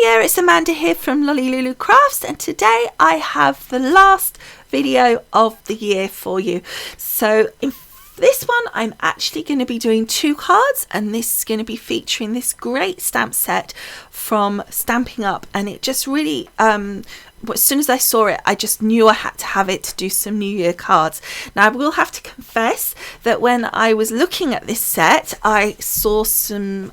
Hiya, it's Amanda here from Lolli Lulu Crafts, and today I have the last video of the year for you. So in this one I'm actually going to be doing 2 cards, and this is going to be featuring this great stamp set from Stampin' Up, and it just really as soon as I saw it, I just knew I had to have it to do some New Year cards. Now I will have to confess that when I was looking at this set, I saw some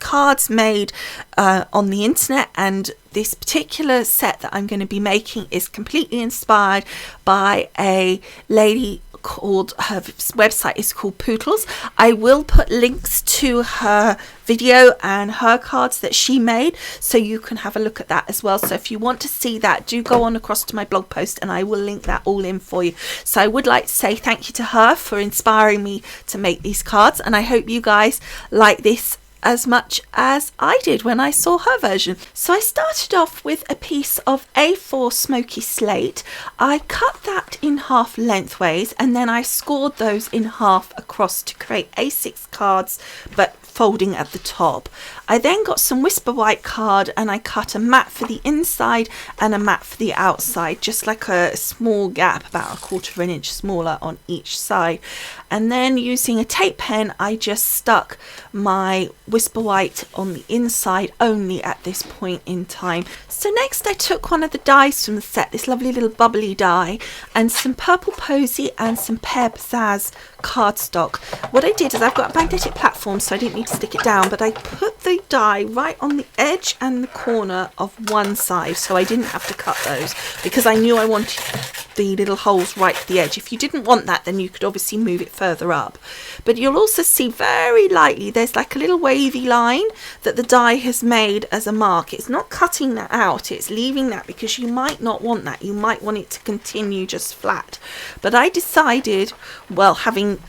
cards made on the internet, and this particular set that I'm going to be making is completely inspired by a lady called, her website is called Poodles. I will put links to her video and her cards that she made, so you can have a look at that as well. So if you want to see that, do go on across to my blog post and I will link that all in for you. So I would like to say thank you to her for inspiring me to make these cards, and I hope you guys like this as much as I did when I saw her version. So I started off with a piece of A4 smoky slate. I cut that in half lengthways, and then I scored those in half across to create A6 cards, but folding at the top. I then got some Whisper White card, and I cut a mat for the inside and a mat for the outside, just like a small gap about 1/4 of an inch smaller on each side. And then using a tape pen, I just stuck my Whisper White on the inside only at this point in time. So next I took one of the dies from the set, this lovely little bubbly die, and some Purple Posy and some Pear Pizzazz cardstock. What I did is, I've got a magnetic platform so I didn't need to stick it down, but I put the die right on the edge and the corner of one side, so I didn't have to cut those because I knew I wanted the little holes right at the edge. If you didn't want that, then you could obviously move it further up. But you'll also see very lightly there's like a little wavy line that the die has made as a mark. It's not cutting that out, it's leaving that because you might not want that. You might want it to continue just flat. But I decided, well, having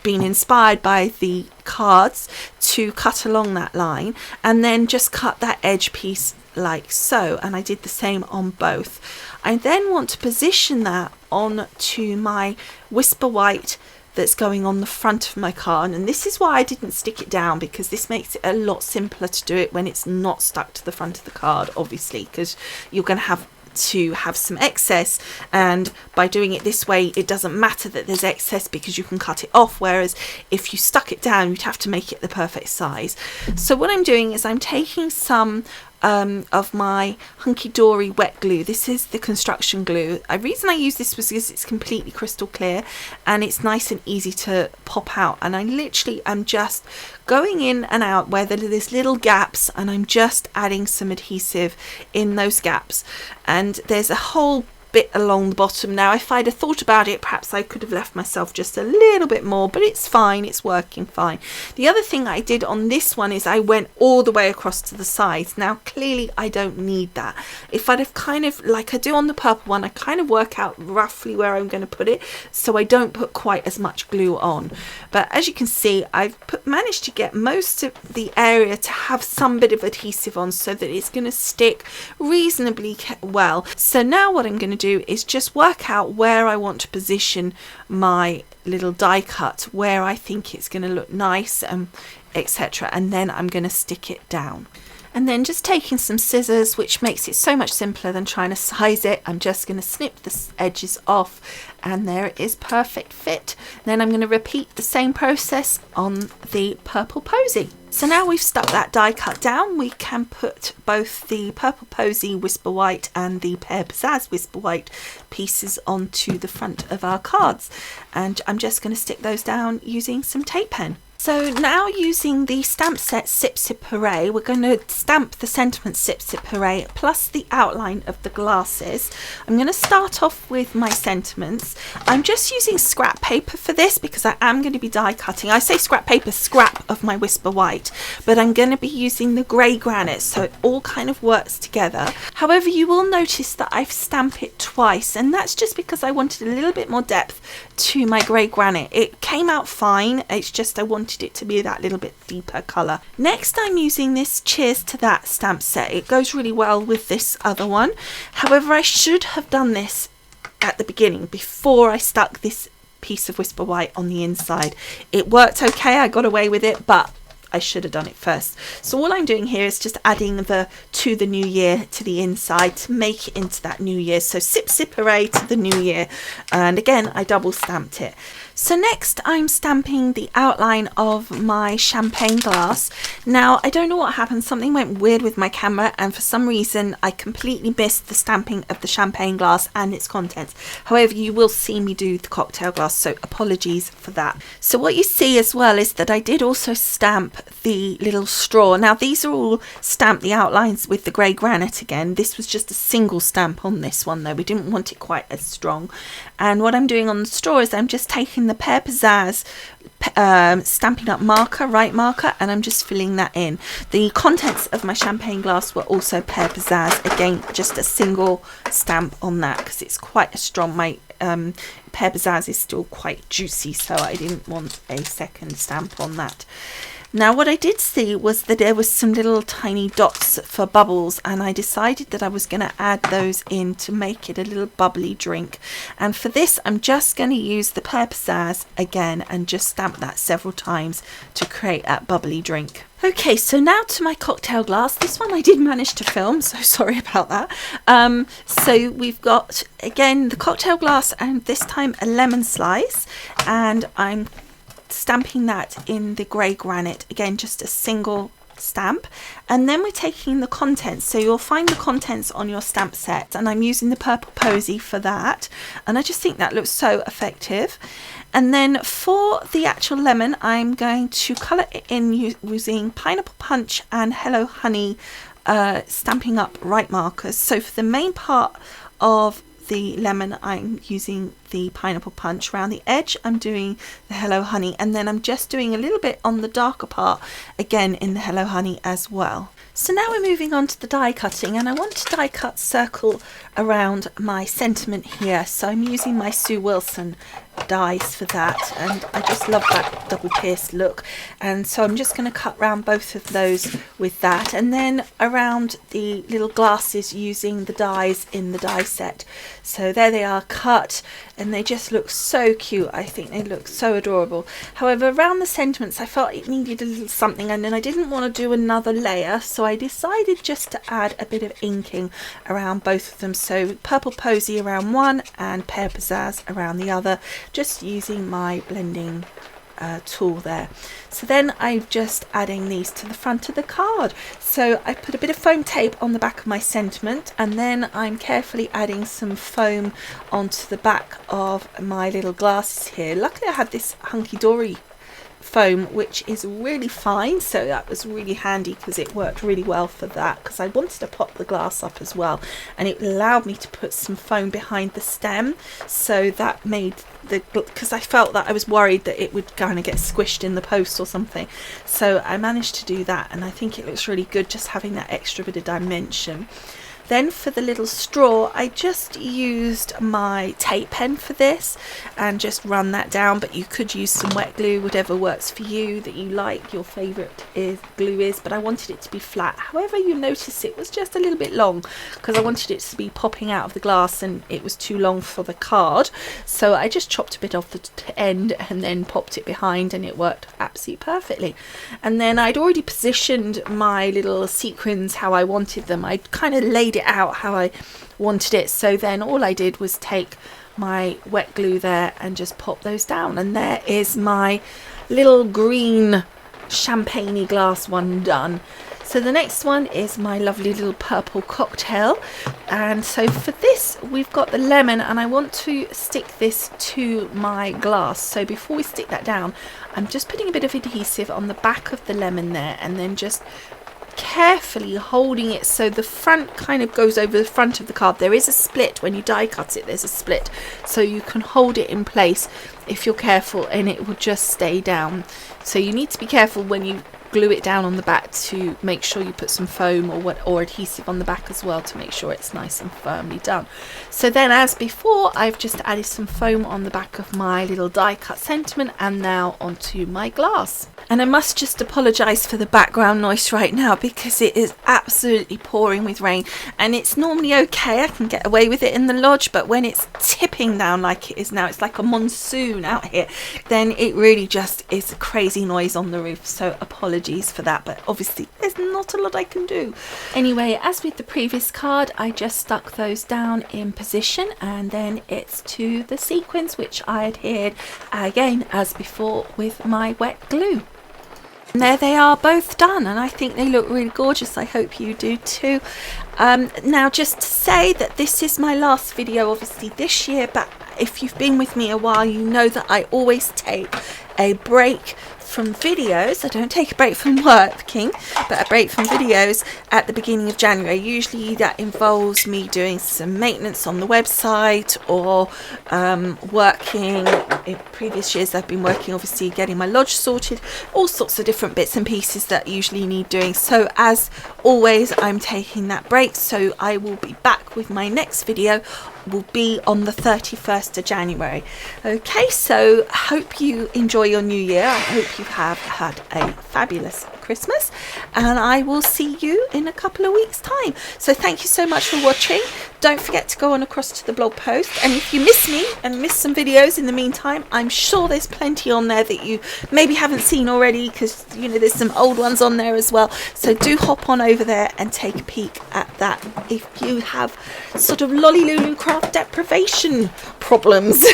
been inspired by the cards, to cut along that line and then just cut that edge piece like so, and I did the same on both. I then want to position that on to my Whisper White that's going on the front of my card, and this is why I didn't stick it down, because this makes it a lot simpler to do it when it's not stuck to the front of the card, obviously, because you're going to have some excess, and by doing it this way it doesn't matter that there's excess because you can cut it off, whereas if you stuck it down you'd have to make it the perfect size. So what I'm doing is I'm taking some of my Hunky Dory wet glue. This is the construction glue. The reason I use this was because it's completely crystal clear and it's nice and easy to pop out, and I literally am just going in and out where there's little gaps, and I'm just adding some adhesive in those gaps, and there's a whole bit along the bottom. Now if I'd have thought about it, perhaps I could have left myself just a little bit more, but it's fine, it's working fine. The other thing I did on this one is I went all the way across to the sides. Now clearly I don't need that. If I'd have kind of, like I do on the purple one, I kind of work out roughly where I'm going to put it so I don't put quite as much glue on. But as you can see, I've managed to get most of the area to have some bit of adhesive on so that it's going to stick reasonably well. So now what I'm going to do is just work out where I want to position my little die cut, where I think it's going to look nice, etc., and then I'm going to stick it down. And then just taking some scissors, which makes it so much simpler than trying to size it, I'm just going to snip the edges off, and there it is, perfect fit. Then I'm going to repeat the same process on the Purple Posy. So now we've stuck that die cut down, we can put both the Purple Posy Whisper White and the Pear Pizzazz Whisper White pieces onto the front of our cards, and I'm just going to stick those down using some tape pen. So now using the stamp set Sip Sip Hooray, we're going to stamp the sentiment Sip Sip Hooray plus the outline of the glasses. I'm going to start off with my sentiments. I'm just using scrap paper for this because I am going to be die cutting. I say scrap paper, scrap of my Whisper White, but I'm going to be using the grey granite, so it all kind of works together. However, you will notice that I've stamped it twice, and that's just because I wanted a little bit more depth to my grey granite. It came out fine, it's just I wanted it to be that little bit deeper colour. Next I'm using this Cheers to That stamp set. It goes really well with this other one. However, I should have done this at the beginning before I stuck this piece of Whisper White on the inside. It worked okay, I got away with it, but I should have done it first. So all I'm doing here is just adding the to the new year to the inside to make it into that new year. So sip sip hooray to the new year. And again, I double stamped it. So next I'm stamping the outline of my champagne glass. Now I don't know what happened, something went weird with my camera and for some reason I completely missed the stamping of the champagne glass and its contents. However, you will see me do the cocktail glass, so apologies for that. So what you see as well is that I did also stamp the little straw. Now these are all stamped, the outlines with the grey granite again. This was just a single stamp on this one though, we didn't want it quite as strong. And what I'm doing on the straw is I'm just taking the Pear Pizzazz Stampin' Up marker, right marker, and I'm just filling that in. The contents of my champagne glass were also Pear Pizzazz, again just a single stamp on that because it's quite a strong, my Pear Pizzazz is still quite juicy, so I didn't want a second stamp on that. Now what I did see was that there was some little tiny dots for bubbles, and I decided that I was going to add those in to make it a little bubbly drink. And for this I'm just going to use the Pear Pizzazz again and just stamp that several times to create that bubbly drink. Okay, so now to my cocktail glass. This one I did manage to film, so sorry about that. So we've got again the cocktail glass and this time a lemon slice, and I'm stamping that in the grey granite, again just a single stamp. And then we're taking the contents, so you'll find the contents on your stamp set, and I'm using the purple posy for that, and I just think that looks so effective. And then for the actual lemon I'm going to colour it in using Pineapple Punch and Hello Honey Stampin' Up right markers. So for the main part of the lemon I'm using the Pineapple Punch, around the edge I'm doing the Hello Honey, and then I'm just doing a little bit on the darker part again in the Hello Honey as well. So now we're moving on to the die cutting, and I want to die cut circle around my sentiment here, so I'm using my Sue Wilson dies for that, and I just love that double pierced look, and so I'm just going to cut around both of those with that, and then around the little glasses using the dies in the die set. So there they are cut, and they just look so cute. I think they look so adorable. However, around the sentiments I felt it needed a little something, and then I didn't want to do another layer, so I decided just to add a bit of inking around both of them. So purple posy around one and Pear Pizzazz around the other, just using my blending tool there. So then I'm just adding these to the front of the card. So I put a bit of foam tape on the back of my sentiment, and then I'm carefully adding some foam onto the back of my little glasses here. Luckily I had this hunky-dory foam which is really fine, so that was really handy because it worked really well for that, because I wanted to pop the glass up as well, and it allowed me to put some foam behind the stem, so that made the, because I felt that I was worried that it would kind of get squished in the post or something, so I managed to do that, and I think it looks really good just having that extra bit of dimension. Then for the little straw, I just used my tape pen for this and just run that down, but you could use some wet glue, whatever works for you that you like, your favourite glue is, but I wanted it to be flat. However, you notice it was just a little bit long because I wanted it to be popping out of the glass and it was too long for the card. So I just chopped a bit off the end and then popped it behind, and it worked absolutely perfectly. And then I'd already positioned my little sequins how I wanted them. I'd kind of laid it out how I wanted it, so then all I did was take my wet glue there and just pop those down, and there is my little green champagne glass one done. So the next one is my lovely little purple cocktail, and so for this we've got the lemon, and I want to stick this to my glass. So before we stick that down, I'm just putting a bit of adhesive on the back of the lemon there, and then just carefully holding it so the front kind of goes over the front of the card. There is a split when you die cut it, there's a split, so you can hold it in place if you're careful and it will just stay down. So you need to be careful when you glue it down on the back to make sure you put some foam or adhesive on the back as well to make sure it's nice and firmly done. So then, as before, I've just added some foam on the back of my little die cut sentiment and now onto my glass. And I must just apologise for the background noise right now because it is absolutely pouring with rain, and it's normally okay, I can get away with it in the lodge, but when it's tipping down like it is now, it's like a monsoon out here, then it really just is a crazy noise on the roof, so apologies apologies for that, but obviously there's not a lot I can do. Anyway, as with the previous card, I just stuck those down in position, and then it's to the sequins, which I adhered again as before with my wet glue. And there they are, both done, and I think they look really gorgeous. I hope you do too. Now, just to say that this is my last video obviously this year, but if you've been with me a while, you know that I always take a break from videos. I don't take a break from working, but a break from videos at the beginning of January. Usually that involves me doing some maintenance on the website, or working. In previous years I've been working obviously getting my lodge sorted, all sorts of different bits and pieces that usually need doing. So as always, I'm taking that break, so I will be back with my next video will be on the 31st of January. Okay, so I hope you enjoy your new year. I hope you have had a fabulous Christmas, and I will see you in a couple of weeks time. So thank you so much for watching. Don't forget to go on across to the blog post, and if you miss me and miss some videos in the meantime, I'm sure there's plenty on there that you maybe haven't seen already, because you know there's some old ones on there as well. So do hop on over there and take a peek at that if you have sort of Lolli Lulu Craft deprivation problems.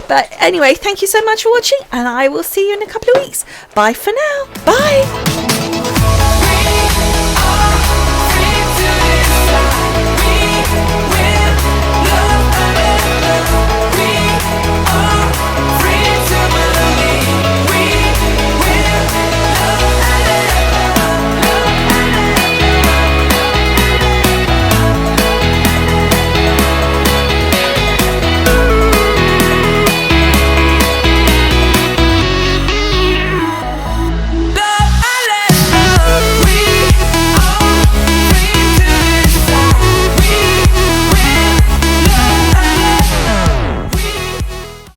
But anyway, thank you so much for watching, and I will see you in a couple of weeks. Bye for now. Bye.